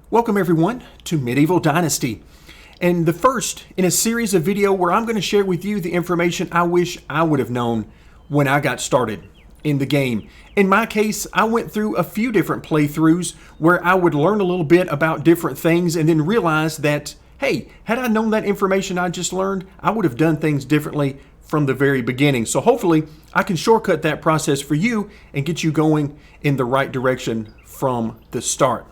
Welcome everyone to Medieval Dynasty, and the first in a series of video where I'm going to share with you the information I wish I would have known when I got started in the game. In my case, I went through a few different playthroughs where I would learn a little bit about different things and then realize that, hey, had I known that information I just learned, I would have done things differently from the very beginning. So hopefully I can shortcut that process for you and get you going in the right direction from the start.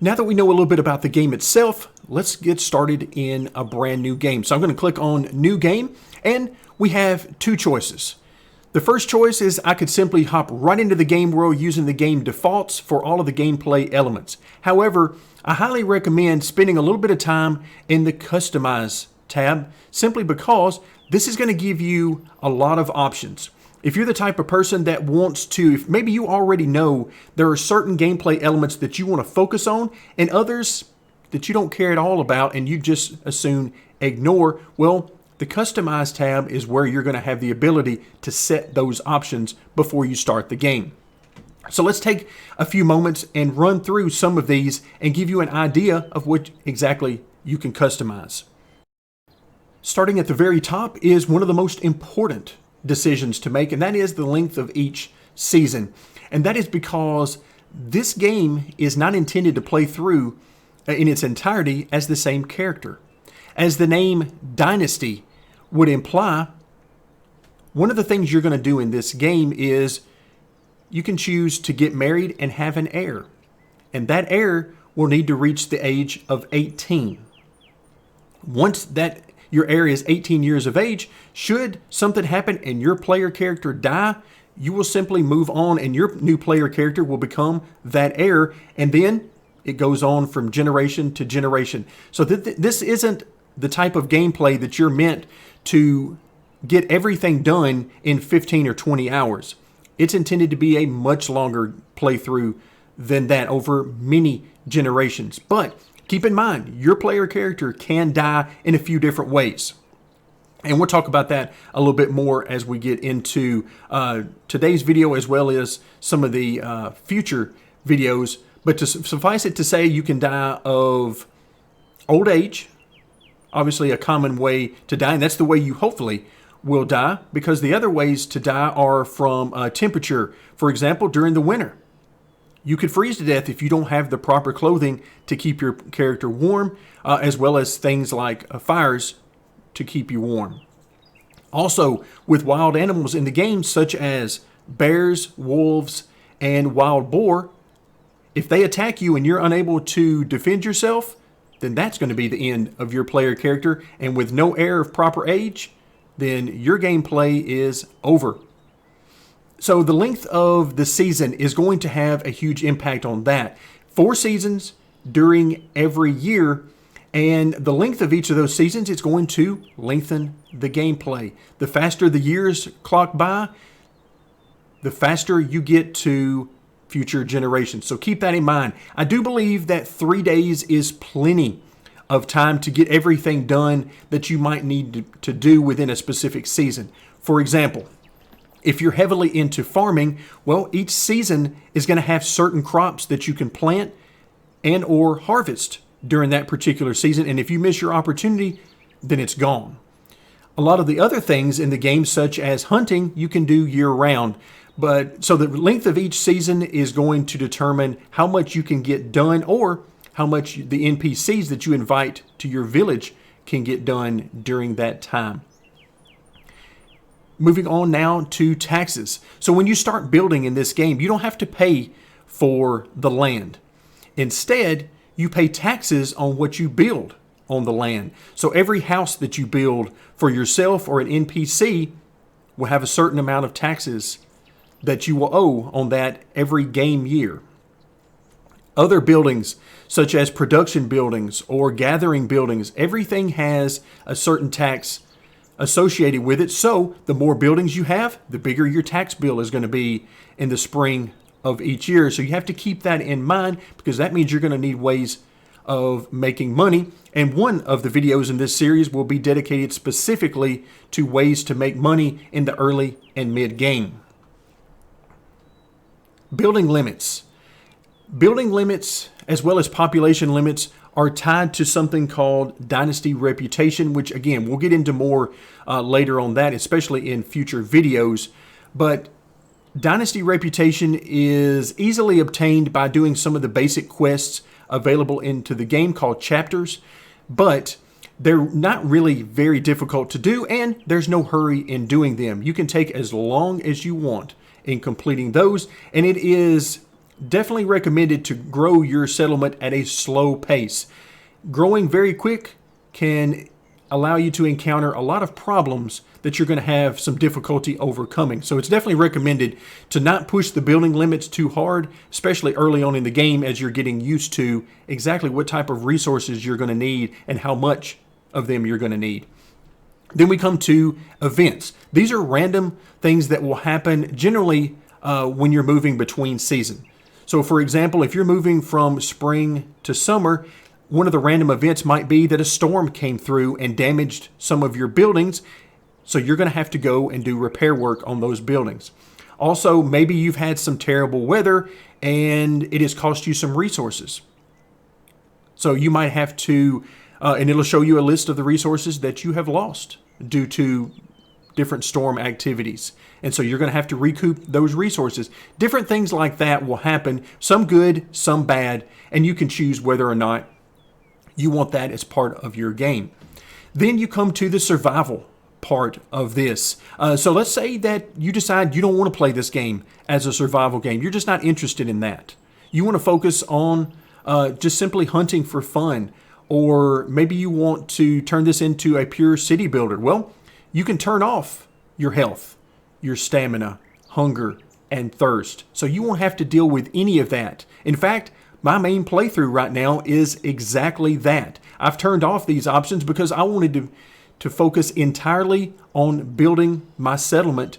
Now that we know a little bit about the game itself, let's get started in a brand new game. So I'm going to click on New Game, and we have two choices. The first choice is I could simply hop right into the game world using the game defaults for all of the gameplay elements. However, I highly recommend spending a little bit of time in the Customize tab, simply because this is going to give you a lot of options. If you're the type of person that wants to, if maybe you already know there are certain gameplay elements that you want to focus on and others that you don't care at all about and you just as soon ignore, well, the Customize tab is where you're going to have the ability to set those options before you start the game. So let's take a few moments and run through some of these and give you an idea of what exactly you can customize. Starting at the very top is one of the most important decisions to make, and that is the length of each season. And that is because this game is not intended to play through in its entirety as the same character. As the name Dynasty would imply, one of the things you're going to do in this game is you can choose to get married and have an heir. And that heir will need to reach the age of 18. Once that your heir is 18 years of age, should something happen and your player character die, you will simply move on and your new player character will become that heir, and then it goes on from generation to generation. So this isn't the type of gameplay that you're meant to get everything done in 15 or 20 hours. It's intended to be a much longer playthrough than that, over many generations. But keep in mind, your player character can die in a few different ways. And we'll talk about that a little bit more as we get into today's video, as well as some of the future videos. But to suffice it to say, you can die of old age, obviously a common way to die, and that's the way you hopefully will die, because the other ways to die are from temperature. For example, during the winter, you could freeze to death if you don't have the proper clothing to keep your character warm, as well as things like fires to keep you warm. Also, with wild animals in the game, such as bears, wolves, and wild boar, if they attack you and you're unable to defend yourself, then that's going to be the end of your player character. And with no heir of proper age, then your gameplay is over. So the length of the season is going to have a huge impact on that. 4 seasons during every year, and the length of each of those seasons is going to lengthen the gameplay. The faster the years clock by, the faster you get to future generations. So keep that in mind. I do believe that 3 days is plenty of time to get everything done that you might need to do within a specific season. For example, if you're heavily into farming, well, each season is going to have certain crops that you can plant and or harvest during that particular season. And if you miss your opportunity, then it's gone. A lot of the other things in the game, such as hunting, you can do year round. But so the length of each season is going to determine how much you can get done, or how much the NPCs that you invite to your village can get done during that time. Moving on now to taxes. So when you start building in this game, you don't have to pay for the land. Instead, you pay taxes on what you build on the land. So every house that you build for yourself or an NPC will have a certain amount of taxes that you will owe on that every game year. Other buildings, such as production buildings or gathering buildings, everything has a certain tax associated with it. So the more buildings you have, the bigger your tax bill is going to be in the spring of each year. So you have to keep that in mind, because that means you're going to need ways of making money. And one of the videos in this series will be dedicated specifically to ways to make money in the early and mid game. Building limits. Building limits as well as population limits are tied to something called dynasty reputation, which again, we'll get into more later on that, especially in future videos. But dynasty reputation is easily obtained by doing some of the basic quests available into the game called chapters, but they're not really very difficult to do, and there's no hurry in doing them. You can take as long as you want in completing those, and it is definitely recommended to grow your settlement at a slow pace. Growing very quick can allow you to encounter a lot of problems that you're going to have some difficulty overcoming. So it's definitely recommended to not push the building limits too hard, especially early on in the game as you're getting used to exactly what type of resources you're going to need and how much of them you're going to need. Then we come to events. These are random things that will happen generally when you're moving between seasons. So for example, if you're moving from spring to summer, one of the random events might be that a storm came through and damaged some of your buildings. So you're going to have to go and do repair work on those buildings. Also, maybe you've had some terrible weather and it has cost you some resources. So you might have to, and it'll show you a list of the resources that you have lost due to different storm activities. And so you're going to have to recoup those resources. Different things like that will happen, some good, some bad, and you can choose whether or not you want that as part of your game. Then you come to the survival part of this. So let's say that you decide you don't want to play this game as a survival game. You're just not interested in that. You want to focus on just simply hunting for fun, or maybe you want to turn this into a pure city builder. Well, you can turn off your health, your stamina, hunger, and thirst. So you won't have to deal with any of that. In fact, my main playthrough right now is exactly that. I've turned off these options because I wanted to focus entirely on building my settlement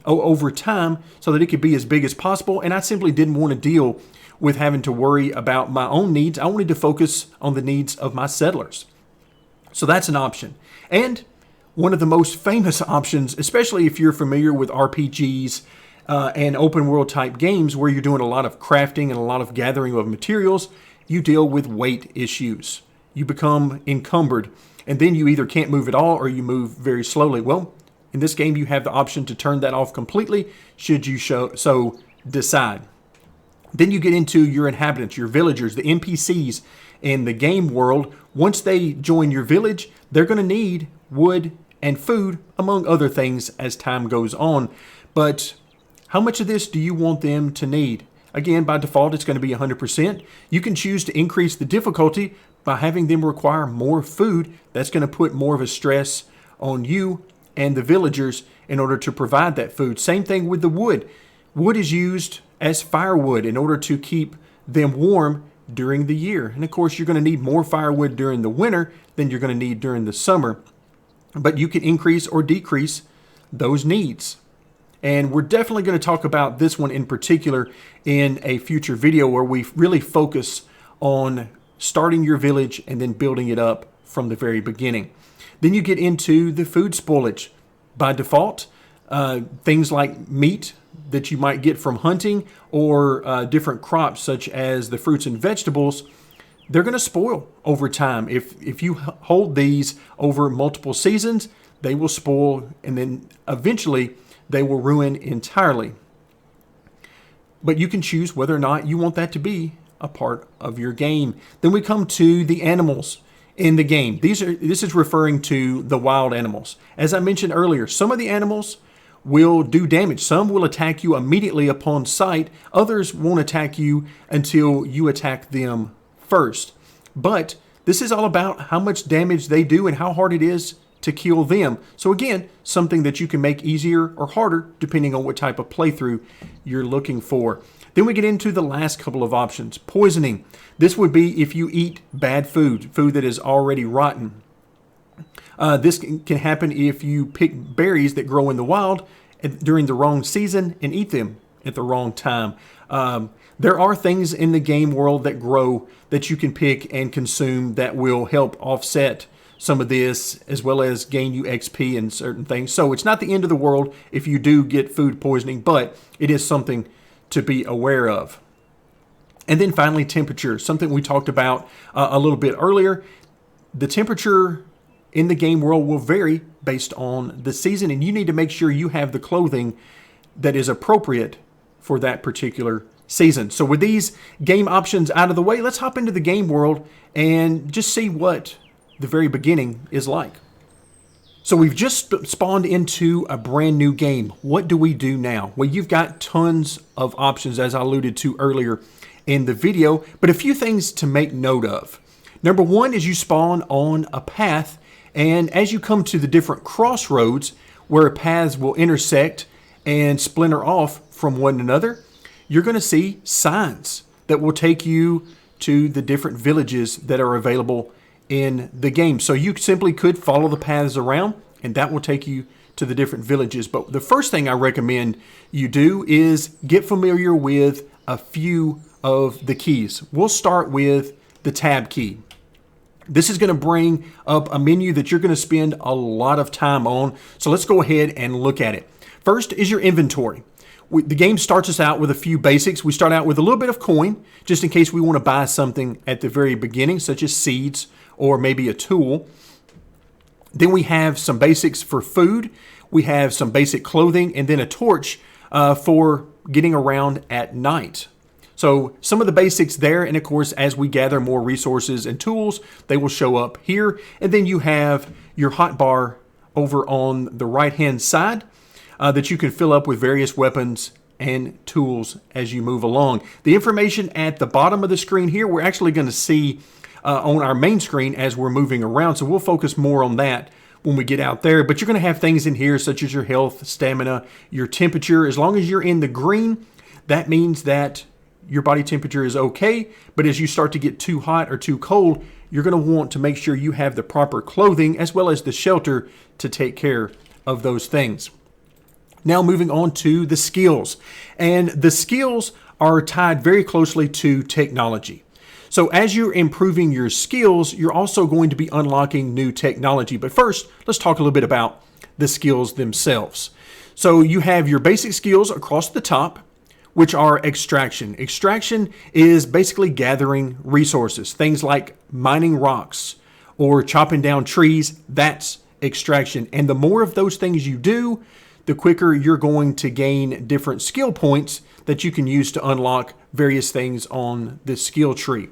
over time so that it could be as big as possible. And I simply didn't want to deal with having to worry about my own needs. I wanted to focus on the needs of my settlers. So that's an option. And one of the most famous options, especially if you're familiar with RPGs and open world type games where you're doing a lot of crafting and a lot of gathering of materials, you deal with weight issues. You become encumbered, and then you either can't move at all or you move very slowly. Well, in this game, you have the option to turn that off completely should you so decide. Then you get into your inhabitants, your villagers, the NPCs in the game world. Once they join your village, they're going to need wood and food, among other things, as time goes on. But how much of this do you want them to need? Again, by default, it's going to be 100%. You can choose to increase the difficulty by having them require more food. That's going to put more of a stress on you and the villagers in order to provide that food. Same thing with the wood. Wood is used as firewood in order to keep them warm during the year. And of course, you're going to need more firewood during the winter than you're going to need during the summer. But you can increase or decrease those needs. And we're definitely going to talk about this one in particular in a future video where we really focus on starting your village and then building it up from the very beginning. Then you get into the food spoilage. By default, things like meat that you might get from hunting or different crops such as the fruits and vegetables, they're going to spoil over time. If you hold these over multiple seasons, they will spoil, and then eventually they will ruin entirely. But you can choose whether or not you want that to be a part of your game. Then we come to the animals in the game. This is referring to the wild animals. As I mentioned earlier, some of the animals will do damage. Some will attack you immediately upon sight. Others won't attack you until you attack them first. But this is all about how much damage they do and how hard it is to kill them. So again, something that you can make easier or harder depending on what type of playthrough you're looking for. Then we get into the last couple of options. Poisoning. This would be if you eat bad food that is already rotten. This can happen if you pick berries that grow in the wild during the wrong season and eat them at the wrong time. There are things in the game world that grow that you can pick and consume that will help offset some of this, as well as gain you XP and certain things. So it's not the end of the world if you do get food poisoning, but it is something to be aware of. And then finally, temperature, something we talked about a little bit earlier. The temperature in the game world will vary based on the season, and you need to make sure you have the clothing that is appropriate for that particular season. So with these game options out of the way, let's hop into the game world and just see what the very beginning is like. So we've just spawned into a brand new game. What do we do now? Well, you've got tons of options, as I alluded to earlier in the video, but a few things to make note of. Number one is you spawn on a path, and as you come to the different crossroads where paths will intersect and splinter off from one another, you're going to see signs that will take you to the different villages that are available in the game. So you simply could follow the paths around, and that will take you to the different villages. But the first thing I recommend you do is get familiar with a few of the keys. We'll start with the tab key. This is going to bring up a menu that you're going to spend a lot of time on. So let's go ahead and look at it. First is your inventory. The game starts us out with a few basics. We start out with a little bit of coin, just in case we want to buy something at the very beginning, such as seeds or maybe a tool. Then we have some basics for food. We have some basic clothing, and then a torch for getting around at night. So some of the basics there, and of course, as we gather more resources and tools, they will show up here. And then you have your hotbar over on the right-hand side that you can fill up with various weapons and tools as you move along. The information at the bottom of the screen here, we're actually going to see on our main screen as we're moving around. So we'll focus more on that when we get out there. But you're going to have things in here such as your health, stamina, your temperature. As long as you're in the green, that means that your body temperature is okay. But as you start to get too hot or too cold, you're going to want to make sure you have the proper clothing as well as the shelter to take care of those things. Now moving on to the skills. And the skills are tied very closely to technology. So as you're improving your skills, you're also going to be unlocking new technology. But first, let's talk a little bit about the skills themselves. So you have your basic skills across the top, which are extraction. Extraction is basically gathering resources, things like mining rocks or chopping down trees. That's extraction. And the more of those things you do, the quicker you're going to gain different skill points that you can use to unlock various things on the skill tree.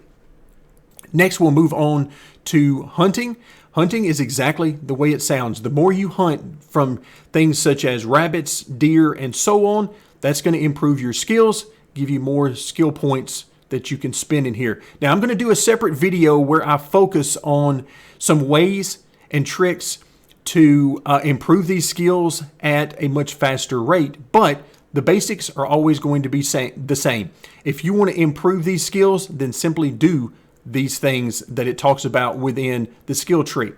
Next, we'll move on to hunting. Hunting is exactly the way it sounds. The more you hunt from things such as rabbits, deer, and so on, that's going to improve your skills, give you more skill points that you can spend in here. Now, I'm going to do a separate video where I focus on some ways and tricks to improve these skills at a much faster rate, but the basics are always going to be the same. If you want to improve these skills, then simply do these things that it talks about within the skill tree.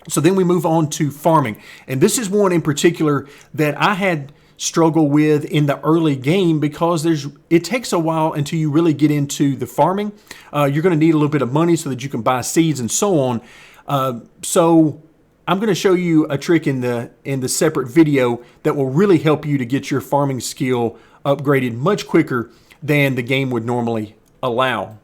So then we move on to farming. And this is one in particular that I had struggled with in the early game because it takes a while until you really get into the farming. You're going to need a little bit of money so that you can buy seeds and so on. So I'm going to show you a trick in the separate video that will really help you to get your farming skill upgraded much quicker than the game would normally allow.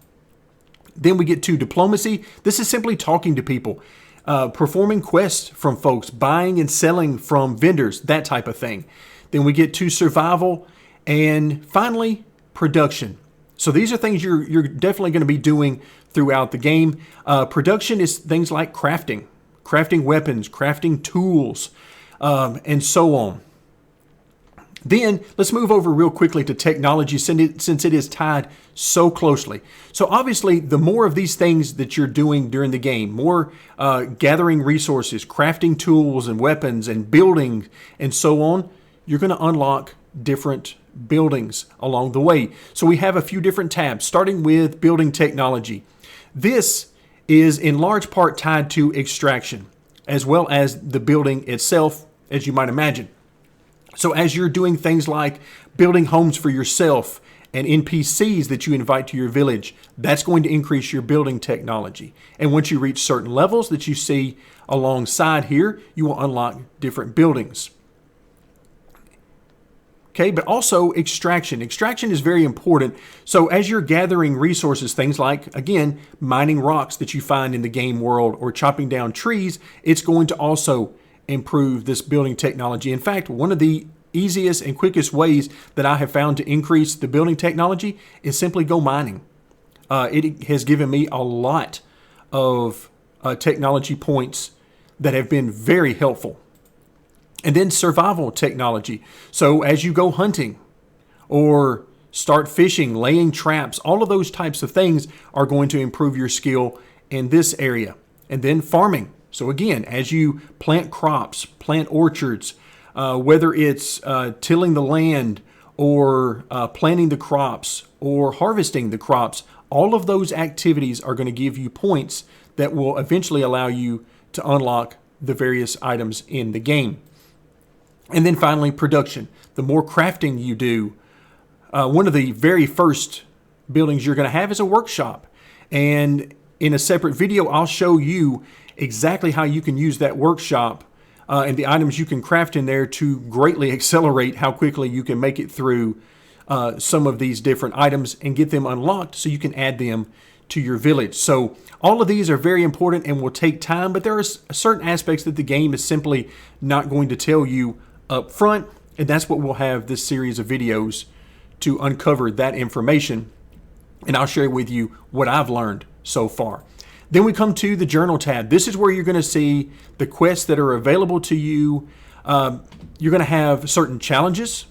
Then we get to diplomacy. This is simply talking to people, performing quests from folks, buying and selling from vendors, that type of thing. Then we get to survival, and finally, production. So these are things you're definitely going to be doing throughout the game. Production is things like crafting weapons, crafting tools, and so on. Then let's move over real quickly to technology since it is tied so closely. So obviously, the more of these things that you're doing during the game, more gathering resources, crafting tools and weapons and building and so on, you're going to unlock different buildings along the way. So we have a few different tabs, starting with building technology. This is in large part tied to extraction, as well as the building itself, as you might imagine. So as you're doing things like building homes for yourself and NPCs that you invite to your village, that's going to increase your building technology. And once you reach certain levels that you see alongside here, you will unlock different buildings. Okay, but also extraction. Extraction is very important. So as you're gathering resources, things like, again, mining rocks that you find in the game world or chopping down trees, it's going to also improve this building technology. In fact, one of the easiest and quickest ways that I have found to increase the building technology is simply go mining. It has given me a lot of technology points that have been very helpful. And then survival technology. So as you go hunting or start fishing, laying traps, all of those types of things are going to improve your skill in this area. And then farming. So again, as you plant crops, plant orchards, whether it's tilling the land or planting the crops or harvesting the crops, all of those activities are going to give you points that will eventually allow you to unlock the various items in the game. And then finally, production. The more crafting you do, one of the very first buildings you're going to have is a workshop. And in a separate video, I'll show you exactly how you can use that workshop and the items you can craft in there to greatly accelerate how quickly you can make it through some of these different items and get them unlocked so you can add them to your village. So all of these are very important and will take time, but there are certain aspects that the game is simply not going to tell you up front, and that's what we'll have this series of videos to uncover that information, and I'll share with you what I've learned so far. Then we come to the journal tab. This is where you're going to see the quests that are available to you. You're going to have certain challenges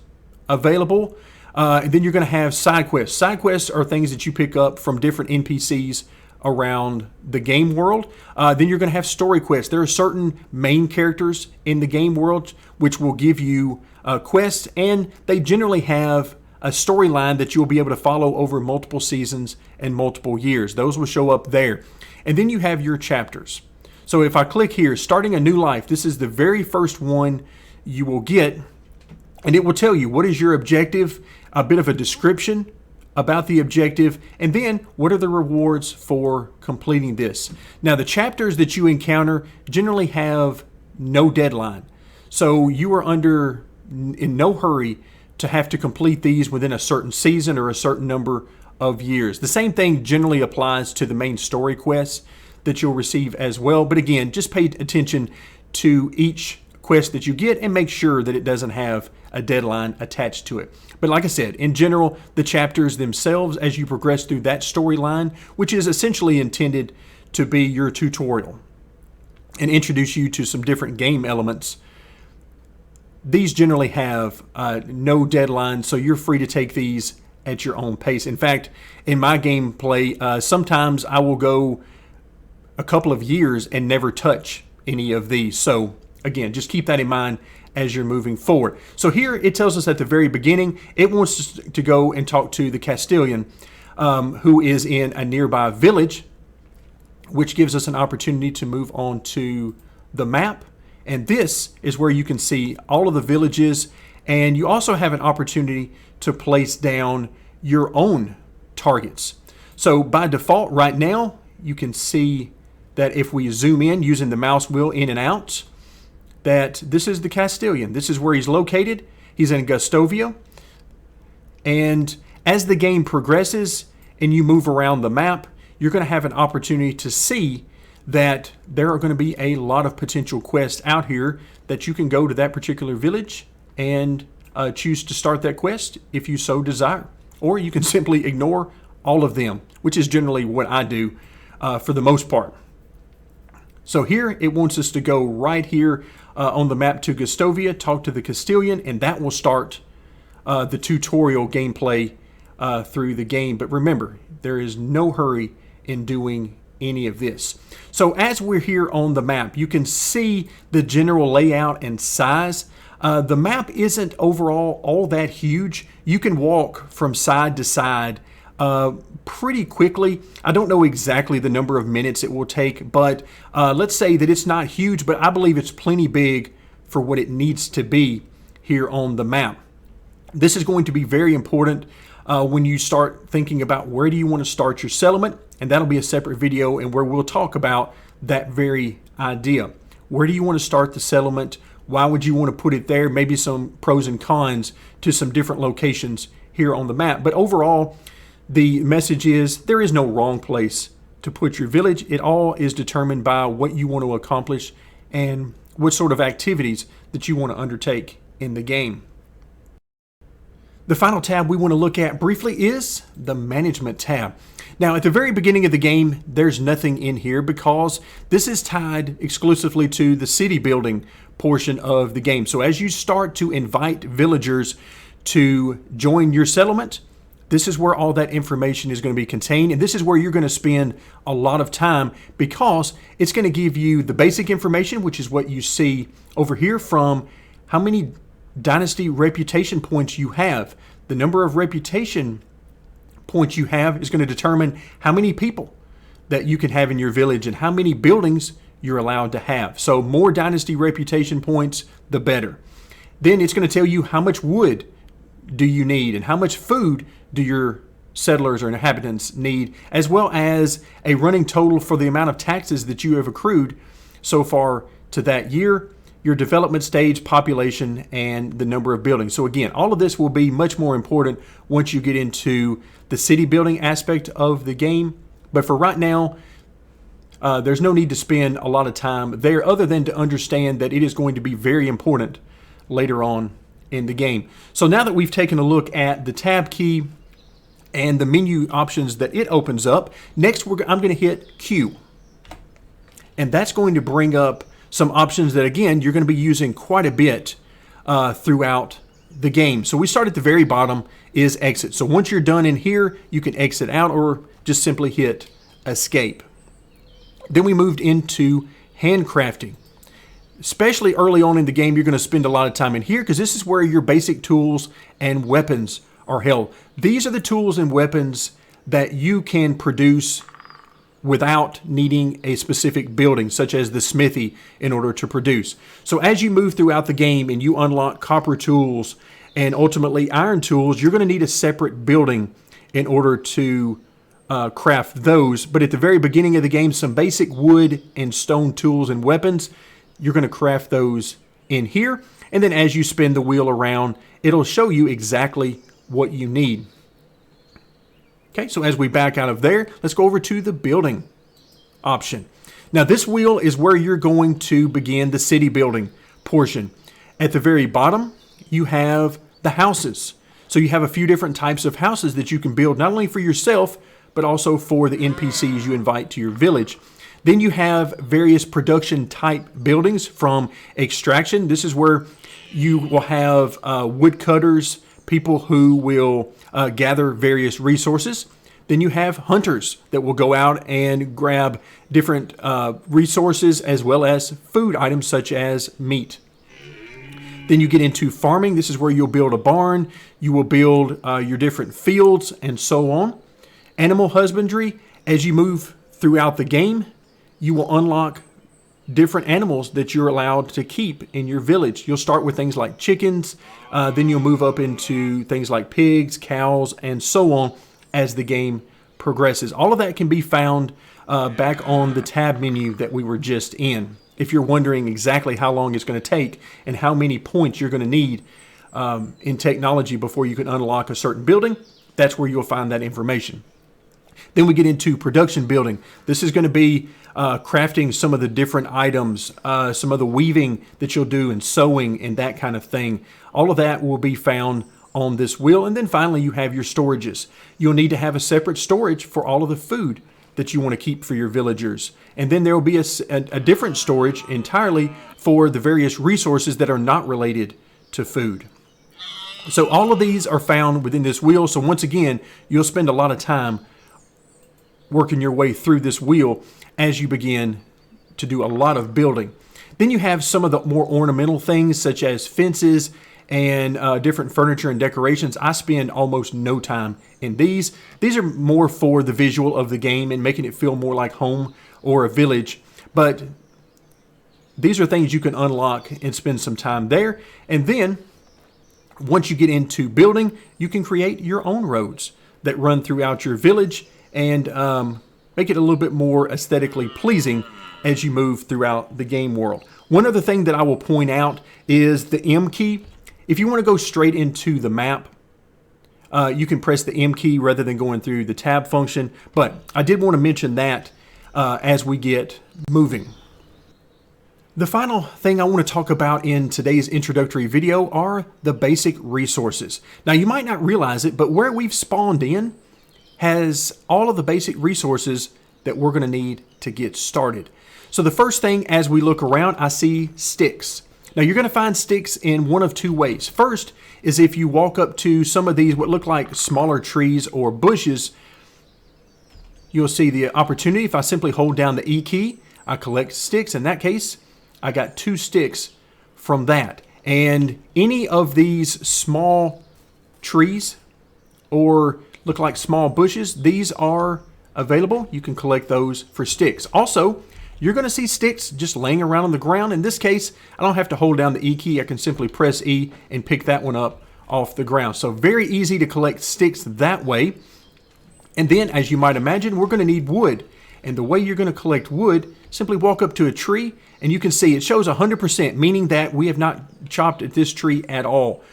available, and then you're going to have side quests. Side quests are things that you pick up from different NPCs around the game world. Then you're going to have story quests. There are certain main characters in the game world which will give you quests, and they generally have a storyline that you'll be able to follow over multiple seasons and multiple years. Those will show up there. And then you have your chapters. So if I click here, starting a new life, this is the very first one you will get, and it will tell you what is your objective, a bit of a description about the objective, and then what are the rewards for completing this. Now, the chapters that you encounter generally have no deadline. So you are in no hurry to have to complete these within a certain season or a certain number of years. The same thing generally applies to the main story quests that you'll receive as well. But again, just pay attention to each quest that you get and make sure that it doesn't have a deadline attached to it. But like I said, in general, the chapters themselves, as you progress through that storyline, which is essentially intended to be your tutorial and introduce you to some different game elements, these generally have no deadline, so you're free to take these at your own pace. In fact, in my gameplay, sometimes I will go a couple of years and never touch any of these. So again, just keep that in mind as you're moving forward. So here it tells us at the very beginning, it wants us to go and talk to the Castellan, who is in a nearby village, which gives us an opportunity to move on to the map. And this is where you can see all of the villages, and you also have an opportunity to place down your own targets. So by default right now, you can see that if we zoom in using the mouse wheel in and out, that this is the Castellan. This is where he's located. He's in Gustovia. And as the game progresses and you move around the map, you're going to have an opportunity to see that there are going to be a lot of potential quests out here that you can go to that particular village and choose to start that quest if you so desire. Or you can simply ignore all of them, which is generally what I do for the most part. So here it wants us to go right here on the map to Gustovia, talk to the Castellan, and that will start the tutorial gameplay through the game. But remember, there is no hurry in doing any of this. So as we're here on the map, you can see the general layout and size. The map isn't overall all that huge. You can walk from side to side pretty quickly. I don't know exactly the number of minutes it will take, but let's say that it's not huge, but I believe it's plenty big for what it needs to be here on the map. This is going to be very important when you start thinking about where do you want to start your settlement, and that'll be a separate video and where we'll talk about that very idea. Where do you want to start the settlement? Why would you want to put it there? Maybe some pros and cons to some different locations here on the map. But overall, the message is there is no wrong place to put your village. It all is determined by what you want to accomplish and what sort of activities that you want to undertake in the game. The final tab we want to look at briefly is the Management tab. Now, at the very beginning of the game, there's nothing in here because this is tied exclusively to the city building portion of the game. So as you start to invite villagers to join your settlement, this is where all that information is going to be contained, and this is where you're going to spend a lot of time because it's going to give you the basic information, which is what you see over here from how many dynasty reputation points you have. The number of reputation points you have is going to determine how many people that you can have in your village and how many buildings you're allowed to have. So more dynasty reputation points, the better. Then it's going to tell you how much wood do you need and how much food do your settlers or inhabitants need, as well as a running total for the amount of taxes that you have accrued so far to that year, your development stage, population, and the number of buildings. So again, all of this will be much more important once you get into the city building aspect of the game. But for right now, there's no need to spend a lot of time there other than to understand that it is going to be very important later on in the game. So now that we've taken a look at the tab key and the menu options that it opens up, next I'm going to hit Q. And that's going to bring up some options that, again, you're going to be using quite a bit throughout the game. So we start at the very bottom is exit. So once you're done in here, you can exit out or just simply hit escape. Then we moved into handcrafting. Especially early on in the game, you're going to spend a lot of time in here because this is where your basic tools and weapons are held. These are the tools and weapons that you can produce without needing a specific building, such as the smithy, in order to produce. So as you move throughout the game and you unlock copper tools and ultimately iron tools, you're going to need a separate building in order to craft those. But at the very beginning of the game, some basic wood and stone tools and weapons, you're going to craft those in here. And then as you spin the wheel around, it'll show you exactly what you need. Okay, so as we back out of there, let's go over to the building option. Now this wheel is where you're going to begin the city building portion. At the very bottom, you have the houses. So you have a few different types of houses that you can build, not only for yourself, but also for the NPCs you invite to your village. Then you have various production type buildings from extraction. This is where you will have woodcutters, people who will gather various resources. Then you have hunters that will go out and grab different resources as well as food items such as meat. Then you get into farming. This is where you'll build a barn. You will build your different fields and so on. Animal husbandry. As you move throughout the game, you will unlock different animals that you're allowed to keep in your village. You'll start with things like chickens, then you'll move up into things like pigs, cows, and so on as the game progresses. All of that can be found back on the tab menu that we were just in. If you're wondering exactly how long it's going to take and how many points you're going to need in technology before you can unlock a certain building, that's where you'll find that information. Then we get into production building. This is going to be crafting some of the different items, some of the weaving that you'll do and sewing and that kind of thing. All of that will be found on this wheel. And then finally, you have your storages. You'll need to have a separate storage for all of the food that you want to keep for your villagers. And then there will be a different storage entirely for the various resources that are not related to food. So all of these are found within this wheel. So once again, you'll spend a lot of time working your way through this wheel as you begin to do a lot of building. Then you have some of the more ornamental things such as fences and different furniture and decorations. I spend almost no time in these. These are more for the visual of the game and making it feel more like home or a village. But these are things you can unlock and spend some time there. And then once you get into building, you can create your own roads that run throughout your village and make it a little bit more aesthetically pleasing as you move throughout the game world. One other thing that I will point out is the M key. If you want to go straight into the map, you can press the M key rather than going through the tab function. But I did want to mention that as we get moving. The final thing I want to talk about in today's introductory video are the basic resources. Now, you might not realize it, but where we've spawned in has all of the basic resources that we're going to need to get started. So the first thing as we look around, I see sticks. Now, you're going to find sticks in one of two ways. First is if you walk up to some of these what look like smaller trees or bushes, you'll see the opportunity. If I simply hold down the E key, I collect sticks. In that case, I got 2 sticks from that. And any of these small trees or look like small bushes, these are available. You can collect those for sticks. Also, you're going to see sticks just laying around on the ground. In this case, I don't have to hold down the E key. I can simply press E and pick that one up off the ground. So very easy to collect sticks that way. And then, as you might imagine, we're going to need wood. And the way you're going to collect wood, simply walk up to a tree and you can see it shows 100%, meaning that we have not chopped at this tree at all.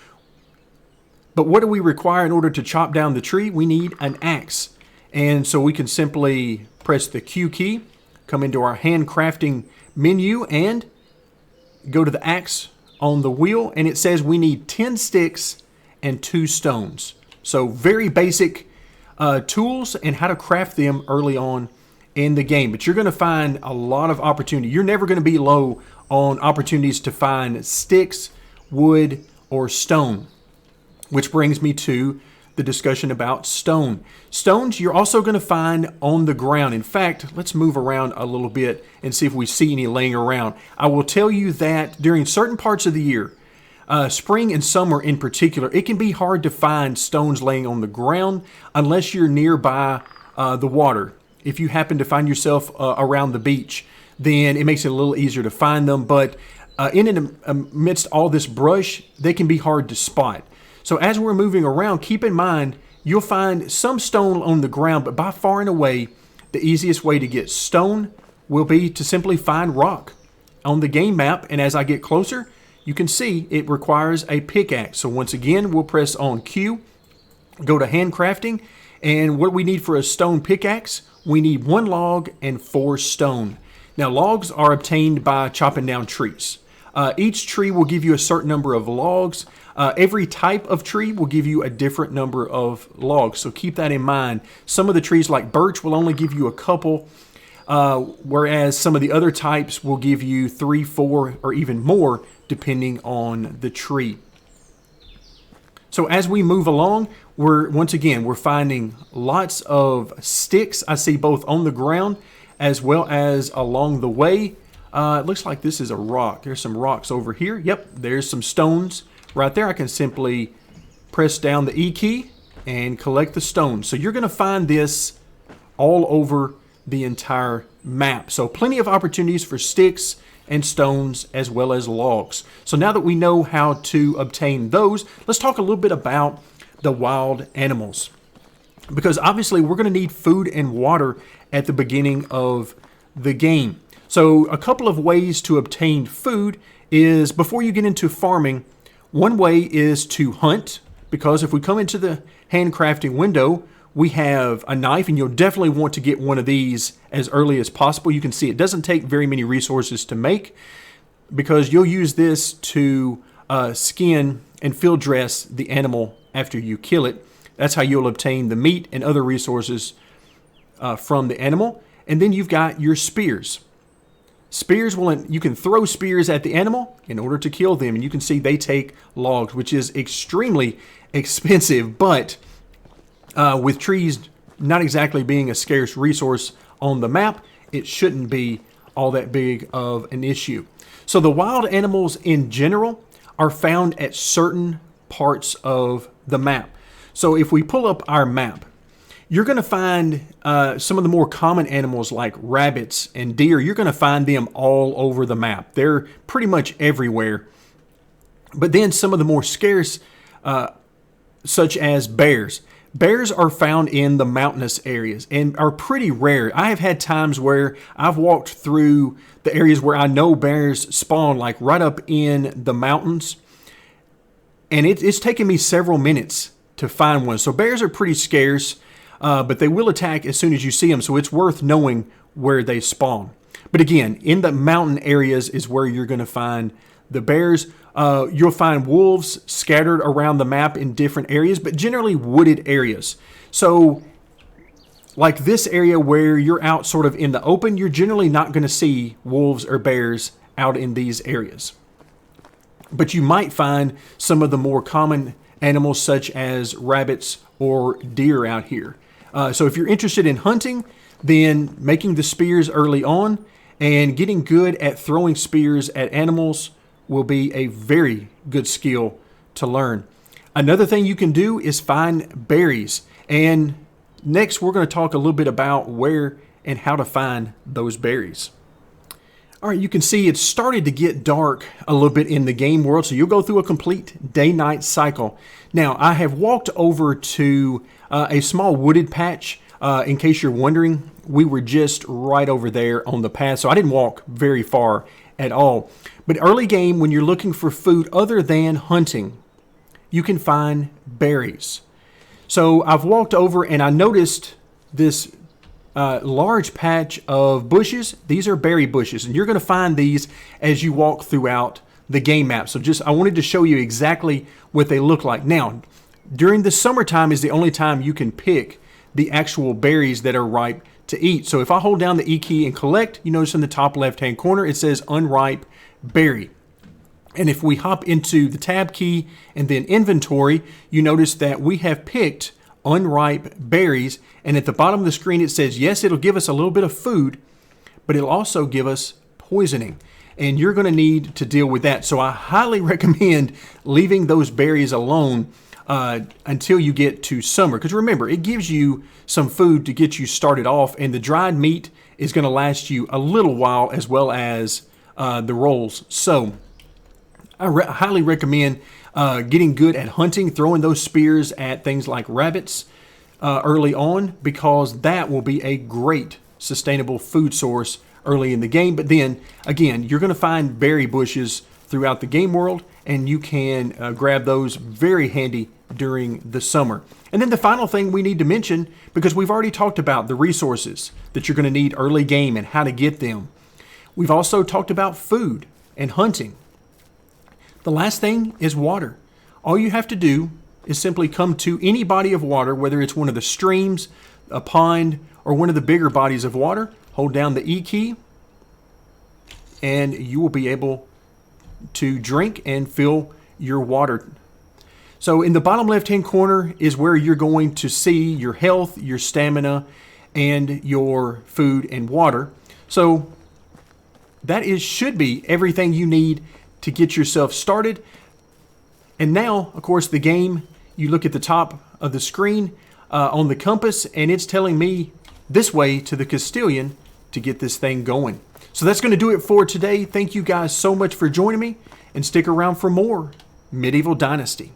But what do we require in order to chop down the tree? We need an axe. And so we can simply press the Q key, come into our handcrafting menu and go to the axe on the wheel. And it says we need 10 sticks and 2 stones. So very basic tools and how to craft them early on in the game. But you're going to find a lot of opportunity. You're never going to be low on opportunities to find sticks, wood, or stone. Which brings me to the discussion about stone. Stones you're also going to find on the ground. In fact, let's move around a little bit and see if we see any laying around. I will tell you that during certain parts of the year, spring and summer in particular, it can be hard to find stones laying on the ground unless you're nearby the water. If you happen to find yourself around the beach, then it makes it a little easier to find them. But in and amidst all this brush, they can be hard to spot. So as we're moving around, keep in mind, you'll find some stone on the ground, but by far and away, the easiest way to get stone will be to simply find rock on the game map. And as I get closer, you can see it requires a pickaxe. So once again, we'll press on Q, go to handcrafting, and what we need for a stone pickaxe, we need 1 log and 4 stone. Now, logs are obtained by chopping down trees. Each tree will give you a certain number of logs. Every type of tree will give you a different number of logs, so keep that in mind. Some of the trees like birch will only give you a couple, whereas some of the other types will give you 3, 4, or even more depending on the tree. So as we move along, we're finding lots of sticks. I see both on the ground as well as along the way. It looks like this is a rock. There's some rocks over here. Yep, there's some stones right there. I can simply press down the E key and collect the stones. So you're going to find this all over the entire map. So plenty of opportunities for sticks and stones as well as logs. So now that we know how to obtain those, let's talk a little bit about the wild animals. Because obviously we're going to need food and water at the beginning of the game. So a couple of ways to obtain food is, before you get into farming, one way is to hunt, because if we come into the handcrafting window, we have a knife, and you'll definitely want to get one of these as early as possible. You can see it doesn't take very many resources to make, because you'll use this to skin and field dress the animal after you kill it. That's how you'll obtain the meat and other resources from the animal. And then you've got your spears. You can throw spears at the animal in order to kill them, and you can see they take logs, which is extremely expensive, but with trees not exactly being a scarce resource on the map, it shouldn't be all that big of an issue. So the wild animals in general are found at certain parts of the map. So if we pull up our map, you're going to find some of the more common animals like rabbits and deer. You're going to find them all over the map. They're pretty much everywhere. But then some of the more scarce, such as bears. Bears are found in the mountainous areas and are pretty rare. I have had times where I've walked through the areas where I know bears spawn, like right up in the mountains, and it's taken me several minutes to find one. So bears are pretty scarce, but they will attack as soon as you see them, so it's worth knowing where they spawn. But again, in the mountain areas is where you're going to find the bears. You'll find wolves scattered around the map in different areas, but generally wooded areas. So like this area where you're out sort of in the open, you're generally not going to see wolves or bears out in these areas. But you might find some of the more common animals such as rabbits or deer out here. So if you're interested in hunting, then making the spears early on and getting good at throwing spears at animals will be a very good skill to learn. Another thing you can do is find berries. And next we're going to talk a little bit about where and how to find those berries. All right, you can see it's started to get dark a little bit in the game world, so you'll go through a complete day-night cycle. Now, I have walked over to a small wooded patch. In case you're wondering, we were just right over there on the path, so I didn't walk very far at all. But early game, when you're looking for food other than hunting, you can find berries. So I've walked over and I noticed this large patch of bushes. These are berry bushes, and you're going to find these as you walk throughout the game map. So I wanted to show you exactly what they look like. Now, during the summertime is the only time you can pick the actual berries that are ripe to eat. So if I hold down the E key and collect, you notice in the top left-hand corner, it says unripe berry. And if we hop into the tab key and then inventory, you notice that we have picked unripe berries. And at the bottom of the screen, it says, yes, it'll give us a little bit of food, but it'll also give us poisoning. And you're going to need to deal with that. So I highly recommend leaving those berries alone until you get to summer. Because remember, it gives you some food to get you started off, and the dried meat is going to last you a little while, as well as the rolls. So I highly recommend getting good at hunting, throwing those spears at things like rabbits early on, because that will be a great sustainable food source early in the game. But then again, you're going to find berry bushes throughout the game world, and you can grab those very handy during the summer. And then the final thing we need to mention, because we've already talked about the resources that you're going to need early game and how to get them. We've also talked about food and hunting. The last thing is water. All you have to do is simply come to any body of water, whether it's one of the streams, a pond, or one of the bigger bodies of water. Hold down the E key, and you will be able to drink and fill your water. So in the bottom left-hand corner is where you're going to see your health, your stamina, and your food and water. So that should be everything you need to get yourself started. And now, of course, the game, you look at the top of the screen on the compass, and it's telling me this way to the Castilian to get this thing going. So that's going to do it for today. Thank you guys so much for joining me, and stick around for more Medieval Dynasty.